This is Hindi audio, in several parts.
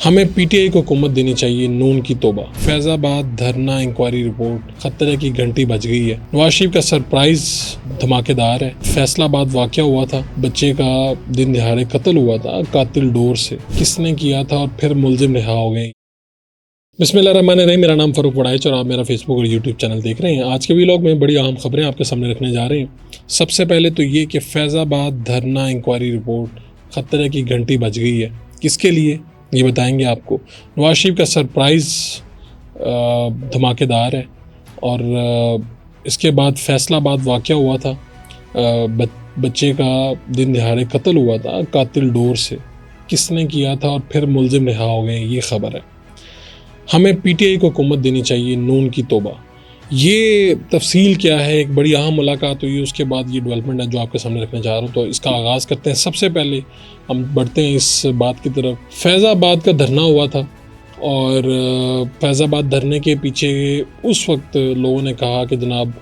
हमें पीटीआई को हुकूमत देनी चाहिए, नून की तौबा। फैजाबाद धरना इंक्वायरी रिपोर्ट, खतरे की घंटी बज गई है। नवाज शरीफ का सरप्राइज धमाकेदार है। फैसलाबाद वाकया हुआ था, बच्चे का दिन दिहाड़े कत्ल हुआ था, कातिल डोर से। किसने किया था और फिर मुलजिम रिहा हो गए। बिस्मिल्लाहिर्रहमानिर्रहीम। मेरा नाम फ़ारूक वड़ाइच और आप मेरा फेसबुक और यूट्यूब चैनल देख रहे हैं। आज के व्लॉग में बड़ी अहम खबरें आपके सामने रखने जा रहे हैं। सबसे पहले तो ये कि फैज़ाबाद धरना इंक्वायरी रिपोर्ट, खतरे की घंटी बज गई है। किसके लिए ये बताएंगे आपको। नवाज शरीफ का सरप्राइज़ धमाकेदार है। और इसके बाद फैसलाबाद वाकया हुआ था, बच्चे का दिन दिहाड़े कत्ल हुआ था, कातिल डोर से। किसने किया था और फिर मुलजिम रिहा हो गए, ये खबर है। हमें पीटीआई को हुकूमत देनी चाहिए, नून की तौबा। ये तफसील क्या है, एक बड़ी अहम मुलाकात हुई, उसके बाद ये डेवलपमेंट है जो आपके सामने रखने जा रहा हूँ। तो इसका आगाज़ करते हैं। सबसे पहले हम बढ़ते हैं इस बात की तरफ। फैज़ाबाद का धरना हुआ था और फैज़ाबाद धरने के पीछे उस वक्त लोगों ने कहा कि जनाब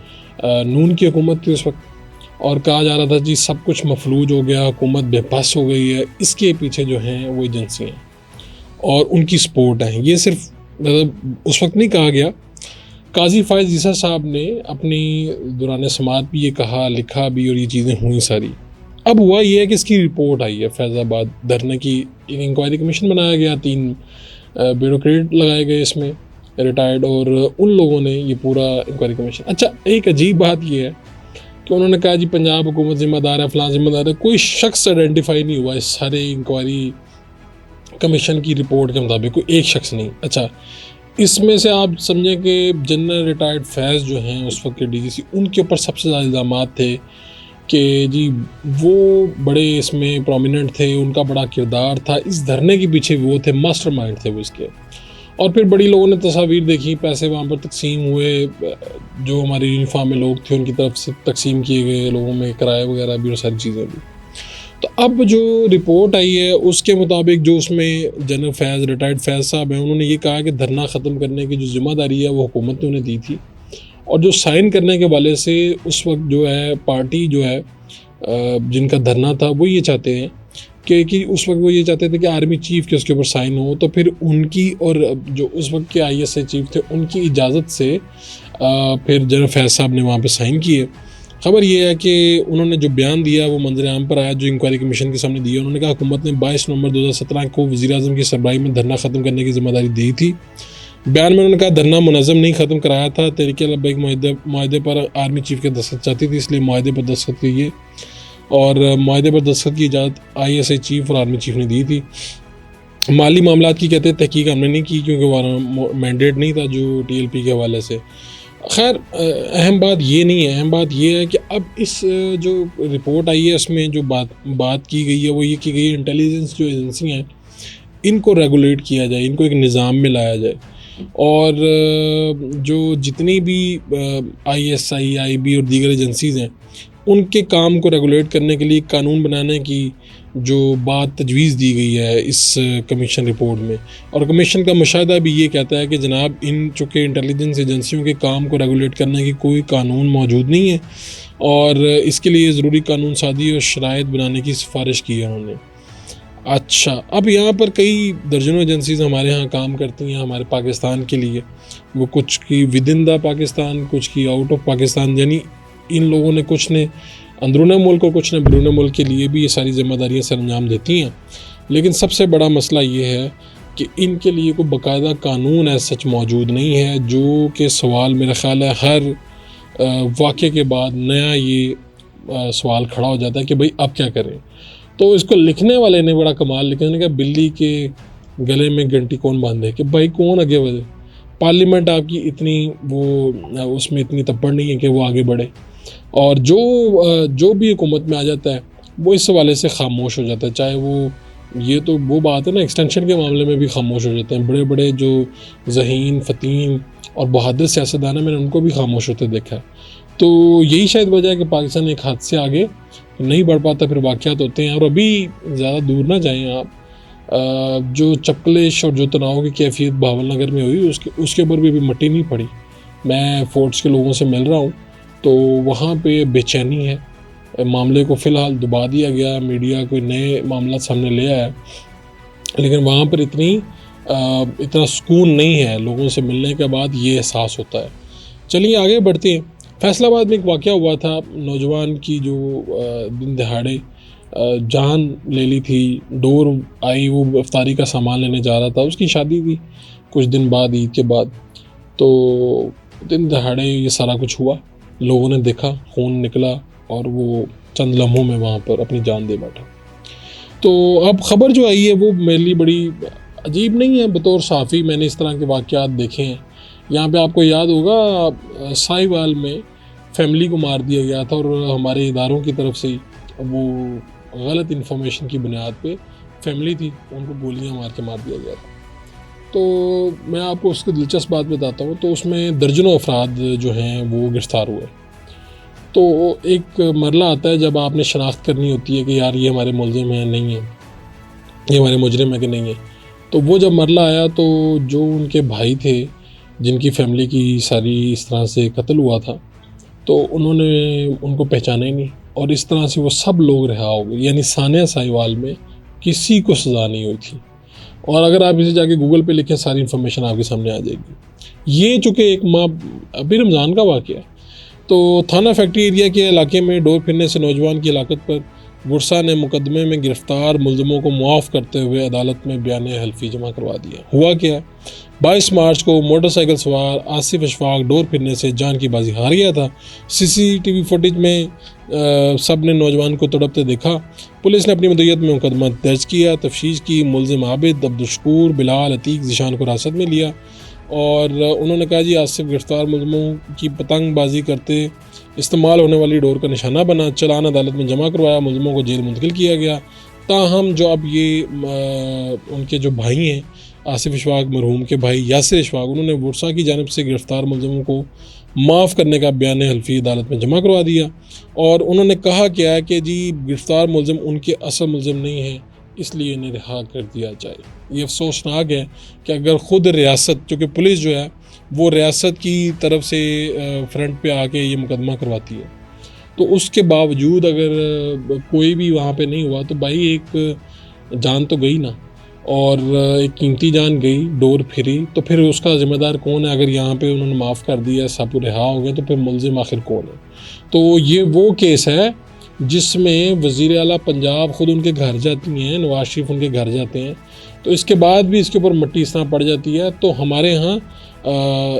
नून की हुकूमत थी उस वक्त, और कहा जा रहा था जी सब कुछ मफलूज हो गया, हुकूमत बेबस हो गई है। इसके पीछे जो हैं वो एजेंसी हैं और उनकी सपोर्ट है। ये सिर्फ मतलब उस वक्त नहीं कहा गया। काजी फायज ईसा साहब ने अपनी दौरान समात भी ये कहा, लिखा भी, और ये चीज़ें हुई सारी। अब हुआ ये है कि इसकी रिपोर्ट आई है। फैज़ाबाद धरने की एक इंक्वायरी कमीशन बनाया गया, 3 ब्यूरोक्रेट लगाए गए इसमें रिटायर्ड, और उन लोगों ने ये पूरा इंक्वायरी कमीशन। अच्छा, एक अजीब बात ये है कि उन्होंने कहा जी पंजाब हुकूमत ज़िम्मेदार है, फ़लाँ ज़िम्मेदार है। कोई शख्स आइडेंटिफाई नहीं हुआ इस सारे इंक्वायरी कमीशन की रिपोर्ट के मुताबिक, कोई एक शख्स नहीं। अच्छा, इसमें से आप समझें कि जनरल रिटायर्ड फैज़ जो हैं उस वक्त के डीजीसी, उनके ऊपर सबसे ज़्यादा इल्ज़ाम थे कि जी वो बड़े इसमें प्रोमिनेंट थे, उनका बड़ा किरदार था, इस धरने के पीछे वो थे, मास्टरमाइंड थे वो इसके। और फिर बड़ी लोगों ने तस्वीर देखी, पैसे वहाँ पर तकसीम हुए, जो हमारे यूनिफॉर्म में लोग थे उनकी तरफ से तकसीम किए गए लोगों में, किराए वगैरह भी और सारी चीज़ें भी। तो अब जो रिपोर्ट आई है उसके मुताबिक, जो उसमें जनरल फैज़, रिटायर्ड फैज़ साहब हैं, उन्होंने ये कहा कि धरना ख़त्म करने की जो ज़िम्मेदारी है वो हुकूमत ने उन्हें दी थी, और जो साइन करने के वाले से उस वक्त जो है पार्टी जो है जिनका धरना था वो ये चाहते हैं कि उस वक्त वो ये चाहते थे कि आर्मी चीफ़ के उसके ऊपर साइन हो। तो फिर उनकी और जो उस वक्त के ISI चीफ थे उनकी इजाज़त से फिर जनरल फैज़ साहब ने वहाँ पर साइन किए। खबर ये है कि उन्होंने जो बयान दिया वो मंजर आम पर आया, जो इंक्वायरी कमीशन के सामने दिया। उन्होंने कहा हुकूमत ने 22 नवंबर 2017 को वज़ीर-ए-आज़म की सरबराही में धरना ख़त्म करने की जिम्मेदारी दी थी। बयान में उन्होंने कहा धरना मुनज़्ज़म नहीं ख़त्म कराया था, तहरीक लब्बैक मुआहदे पर आर्मी चीफ के दस्तखत चाहती थी, इसलिए मुआहदे पर दस्तखत किए, और मुआहदे पर दस्तखत की इजाज़त ISI चीफ और आर्मी चीफ ने दी थी। माली मामलात की कहते तहकीक हमने नहीं की क्योंकि वहाँ मैंडेट नहीं था जो TLP के हवाले से। खैर, अहम बात ये नहीं है, अहम बात ये है कि अब इस जो रिपोर्ट आई है उसमें जो बात की गई है वो ये की गई है, इंटेलिजेंस जो एजेंसी हैं इनको रेगुलेट किया जाए, इनको एक निज़ाम में लाया जाए, और जो जितनी भी ISI, IB और दीगर एजेंसीज़ हैं उनके काम को रेगुलेट करने के लिए कानून बनाने की जो बात तजवीज़ दी गई है इस कमीशन रिपोर्ट में। और कमीशन का मुशाहिदा भी ये कहता है कि जनाब इन चूँकि इंटेलिजेंस एजेंसियों के काम को रेगुलेट करने की कोई कानून मौजूद नहीं है, और इसके लिए ज़रूरी कानून साज़ी और शराइत बनाने की सिफारिश की है उन्होंने। अच्छा, अब यहाँ पर कई दर्जनों एजेंसीज़ हमारे यहाँ काम करती हैं हमारे पाकिस्तान के लिए। वो कुछ की विद इन द पाकिस्तान, कुछ की आउट ऑफ पाकिस्तान, यानी इन लोगों ने कुछ ने अंदरून मुल्क और कुछ ने बैरून मुल्क के लिए भी ये सारी जिम्मेदारियाँ सर अंजाम देती हैं। लेकिन सबसे बड़ा मसला ये है कि इनके लिए कोई बाकायदा कानून ऐसा सच मौजूद नहीं है, जो कि सवाल मेरा ख़्याल है हर वाक़े के बाद नया ये सवाल खड़ा हो जाता है कि भाई अब क्या करें। तो इसको लिखने वाले ने बड़ा कमाल लिखा, उन्होंने कहा बिल्ली के गले में घंटी कौन बांधे, कि भाई कौन आगे बढ़े। पार्लियामेंट आपकी इतनी वो उसमें इतनी तब्बड़ नहीं है कि वो आगे बढ़े, और जो भी हुकूमत में आ जाता है वो इस हवाले से खामोश हो जाता है। चाहे वो ये तो वो बात है ना, एक्सटेंशन के मामले में भी खामोश हो जाते हैं। बड़े बड़े जो ज़हीन, फ़तीन और बहादुर सियासतदान हैं, मैंने उनको भी खामोश होते देखा है। तो यही शायद वजह है कि पाकिस्तान एक हाथ से आगे नहीं बढ़ पाता, फिर वाक़यात होते हैं। और अभी ज़्यादा दूर ना जाएँ आप, जो चपकलिश और जो तनाव की कैफियत बहावल नगर में हुई उसके ऊपर भी अभी मट्टी नहीं पड़ी। मैं फोर्ट्स के लोगों से मिल रहा हूँ तो वहाँ पे बेचैनी है। मामले को फ़िलहाल दबा दिया गया, मीडिया कोई नए मामला सामने ले आया, लेकिन वहाँ पर इतनी इतना सुकून नहीं है लोगों से मिलने के बाद, ये एहसास होता है। चलिए आगे बढ़ते हैं। फैसलाबाद में एक वाक़या हुआ था, नौजवान की जो दिन दहाड़े जान ले ली थी। डोर आई, वो इफ्तारी का सामान लेने जा रहा था, उसकी शादी थी कुछ दिन बाद, ईद के बाद। तो दिन दहाड़े ये सारा कुछ हुआ, लोगों ने देखा, खून निकला और वो चंद लम्हों में वहाँ पर अपनी जान दे बैठा। तो अब ख़बर जो आई है वो मेरे लिए बड़ी अजीब नहीं है। बतौर साफ़ी मैंने इस तरह के वाक़यात देखे हैं। यहाँ पे आपको याद होगा साहिवाल में फैमिली को मार दिया गया था, और हमारे इदारों की तरफ से वो गलत इन्फॉर्मेशन की बुनियाद पे फैमिली थी, उनको गोलियां मार के मार दिया गया था। तो मैं आपको उसकी दिलचस्प बात बताता हूँ। तो उसमें दर्जनों अफराद जो हैं वो गिरफ़्तार हुए। तो एक मरला आता है जब आपने शनाख्त करनी होती है कि यार ये हमारे मुलज़िम हैं, नहीं है, ये हमारे मुजरिम है कि नहीं है। तो वो जब मरला आया तो जो उनके भाई थे जिनकी फैमिली की सारी इस तरह से कत्ल हुआ था, तो उन्होंने उनको पहचाना ही नहीं, और इस तरह से वो सब लोग रिहा हो गए। यानी सानिया साहिवाल में किसी को सज़ा नहीं हुई थी। और अगर आप इसे जाके गूगल पे लिखें, सारी इन्फॉर्मेशन आपके सामने आ जाएगी। ये चूँकि एक माह अभी रमज़ान का वाक़या है, तो थाना फैक्ट्री एरिया के इलाके में डोर फिरने से नौजवान की हलाकत पर गुरसा ने मुकदमे में गिरफ्तार मुलज़िमों को मुआफ़ करते हुए अदालत में बयान हल्फी जमा करवा दिया। हुआ क्या, 22 मार्च को मोटरसाइकिल सवार आसिफ अशफाक डोर फिरने से जान की बाजी हार गया था। सीसीटीवी फुटेज में सब ने नौजवान को तड़पते देखा। पुलिस ने अपनी मदईयत में मुकदमा दर्ज किया, तफ्तीश की। मुलज़िम आबिद, अब्दुलशकूर, बिलाल, अतीक, ज़ीशान को हिरासत में लिया, और उन्होंने कहा जी आसिफ गिरफ्तार मुलज़िमों की पतंगबाजी करते इस्तेमाल होने वाली डोर का निशाना बना। चालान अदालत में जमा करवाया, मुलज़िमों को जेल मुंतकिल किया गया। ताहम जो अब ये उनके जो भाई हैं आसिफ अशफाक मरहूम के भाई यासिर अशफाक, उन्होंने वर्सा की जानिब से गिरफ्तार मुलज़िमों को माफ़ करने का बयान हल्फी अदालत में जमा करवा दिया। और उन्होंने कहा क्या है कि जी गिरफ्तार मुलज़िम उनके असल मुलज़िम नहीं हैं, इसलिए इन्हें रिहा कर दिया जाए। ये अफसोसनाक है कि अगर ख़ुद रियासत, चूँकि पुलिस जो है वो रियासत की तरफ से फ्रंट पे आके ये मुकदमा करवाती है, तो उसके बावजूद अगर कोई भी वहाँ पे नहीं हुआ, तो भाई एक जान तो गई ना, और एक कीमती जान गई, डोर फिरी, तो फिर उसका ज़िम्मेदार कौन है? अगर यहाँ पे उन्होंने माफ़ कर दिया, सब रिहा हो गए, तो फिर मुलज़िम आखिर कौन है? तो ये वो केस है जिसमें वज़ीर आला पंजाब ख़ुद उनके घर जाती हैं, नवाज शरीफ उनके घर जाते हैं, तो इसके बाद भी इसके ऊपर मट्टी इस तरह पड़ जाती है। तो हमारे यहाँ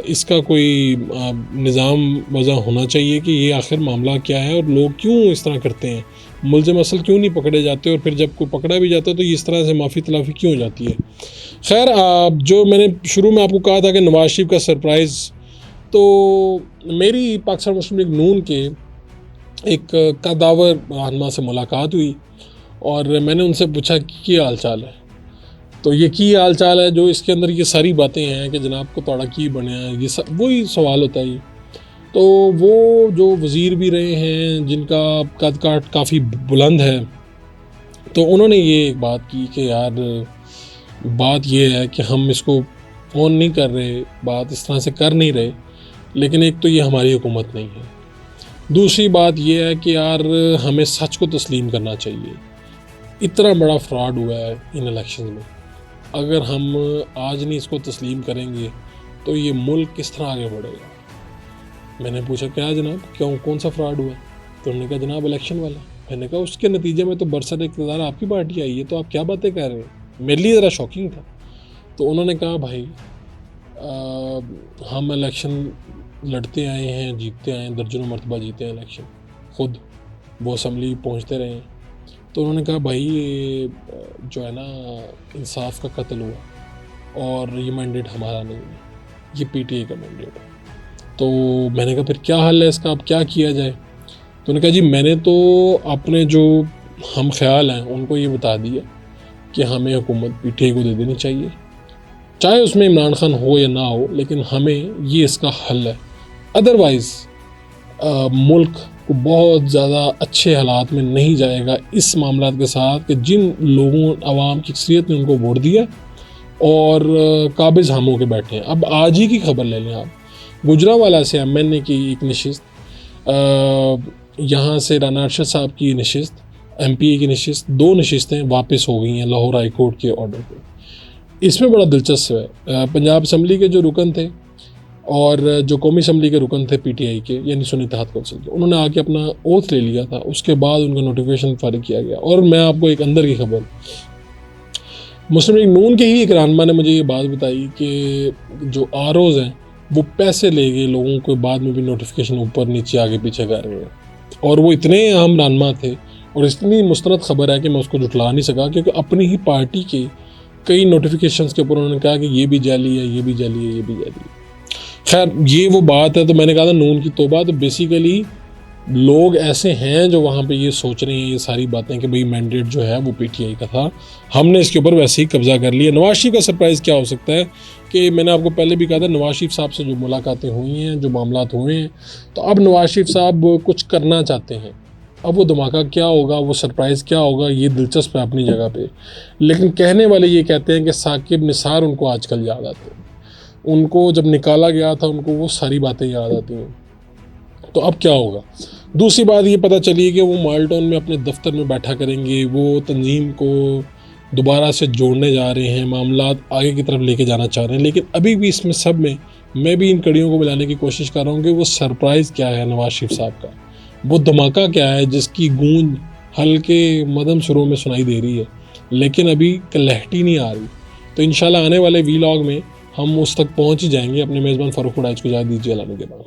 इसका कोई निज़ाम वज़ा होना चाहिए कि ये आखिर मामला क्या है और लोग क्यों इस तरह करते हैं, मुलज़िम असल क्यों नहीं पकड़े जाते, और फिर जब कोई पकड़ा भी जाता है तो ये इस तरह से माफ़ी तलाफ़ी क्यों हो जाती है। खैर, जो मैंने शुरू में आपको कहा था कि नवाज शरीफ का सरप्राइज़, तो मेरी पाकिस्तान मुस्लिम लीग नून के एक कदावर रहनुमा से मुलाकात हुई, और मैंने उनसे पूछा कि क्या हाल चाल है। तो ये की हाल चाल है, जो इसके अंदर ये सारी बातें हैं कि जनाब को तोड़ा की बने हैं, ये सब वही सवाल होता है। तो वो जो वज़ीर भी रहे हैं जिनका कद काठ काफ़ी बुलंद है, तो उन्होंने ये एक बात की कि यार बात ये है कि हम इसको फ़ोन नहीं कर रहे, बात इस तरह से कर नहीं रहे, लेकिन एक तो ये हमारी हुकूमत नहीं है, दूसरी बात ये है कि यार हमें सच को तस्लीम करना चाहिए। इतना बड़ा फ्रॉड हुआ है इन इलेक्शन में, अगर हम आज नहीं इसको तस्लीम करेंगे तो ये मुल्क किस तरह आगे बढ़ेगा। मैंने पूछा क्या जनाब, क्यों, कौन सा फ्रॉड हुआ? तो उन्होंने कहा जनाब इलेक्शन वाला। मैंने कहा उसके नतीजे में तो बरसर इक़्तिदार आपकी पार्टी आई है, तो आप क्या बातें कर रहे हैं? मेरे लिए ज़रा शॉकिंग था। तो उन्होंने कहा भाई हम इलेक्शन लड़ते आए हैं, जीतते आए हैं, दर्जनों मरतबा जीते हैं इलेक्शन, ख़ुद वो असम्बली पहुँचते रहे हैं। तो उन्होंने कहा भाई ये जो है ना इंसाफ का कत्ल हुआ, और ये मैंडेट हमारा नहीं है, ये पीटीआई का मैंडेट है। तो मैंने कहा फिर क्या हल है इसका, अब क्या किया जाए? तो उन्होंने कहा जी मैंने तो अपने जो हम ख्याल हैं उनको ये बता दिया कि हमें हुकूमत पीटीआई को दे देनी चाहिए, चाहे उसमें इमरान खान हो या ना हो, लेकिन हमें ये इसका हल है। अदरवाइज़ मुल्क को बहुत ज़्यादा अच्छे हालात में नहीं जाएगा इस मामला के साथ कि जिन लोगों आवाम की अक्सरियत ने उनको वोट दिया और काबिज़ हम होकर बैठे हैं। अब आज ही की खबर ले लें आप, गुजरावाला से एमएनए की एक नशिस्त, यहाँ से राना अरशद साहब की नशिस्त, एमपीए की नशिस्त, 2 नशिस्तें वापस हो गई हैं लाहौर हाई कोर्ट के ऑर्डर पर। इसमें बड़ा दिलचस्प है, पंजाब असम्बली के जो रुकन थे और जो कौमी असम्बली के रुकन थे पीटीआई के, यानी सुन्नी इत्तेहाद कौंसिल के, उन्होंने आके अपना ओथ ले लिया था। उसके बाद उनका नोटिफिकेशन फारिग किया गया। और मैं आपको एक अंदर की खबर, मुस्लिम लीग नून के ही एक रहनुमा ने मुझे ये बात बताई कि जो आरओज़ हैं वो पैसे ले गए लोगों को, बाद में भी नोटिफिकेशन ऊपर नीचे आगे पीछे कर रहे हैं। और वो इतने अहम रहनुमा थे और इतनी मुस्तरद खबर है कि मैं उसको जुटला नहीं सका, क्योंकि अपनी ही पार्टी के कई नोटिफिकेशंस के ऊपर उन्होंने कहा कि ये भी जाली है, ये भी जाली है, ये भी जाली है। खैर ये वो बात है। तो मैंने कहा था नून की तौबा। तो बेसिकली लोग ऐसे हैं जो वहाँ पे ये सोच रहे हैं ये सारी बातें कि भाई मैंडेट जो है वो पीटीआई का था, हमने इसके ऊपर वैसे ही कब्जा कर लिया। नवाज शरीफ का सरप्राइज़ क्या हो सकता है कि मैंने आपको पहले भी कहा था, नवाज शरीफ साहब से जो मुलाकातें हुई हैं, जो मामलात हुए हैं, तो अब नवाज शरीफ साहब कुछ करना चाहते हैं। अब वो धमाका क्या होगा, वो सरप्राइज़ क्या होगा, ये दिलचस्प है अपनी जगह पे। लेकिन कहने वाले ये कहते हैं कि साकिब निसार उनको आजकल याद आते हैं। उनको जब निकाला गया था उनको वो सारी बातें याद आती हैं। तो अब क्या होगा? दूसरी बात ये पता चली कि वो माल्टोन में अपने दफ्तर में बैठा करेंगे, वो तंजीम को दोबारा से जोड़ने जा रहे हैं, मामलात आगे की तरफ लेके जाना चाह रहे हैं। लेकिन अभी भी इसमें सब में मैं भी इन कड़ियों को मिलाने की कोशिश कर रहा हूँ कि वो सरप्राइज़ क्या है नवाज शरीफ साहब का, वो धमाका क्या है जिसकी गूंज हल्के मदम सुरों में सुनाई दे रही है, लेकिन अभी क्लैरिटी नहीं आ रही। तो इंशाल्लाह आने वाले वीलॉग में हम उस तक पहुँच ही जाएंगे। अपने मेज़बान फ़ारूक उड़ाइच को इजाज़त दीजिए। अल्लाह के बाद।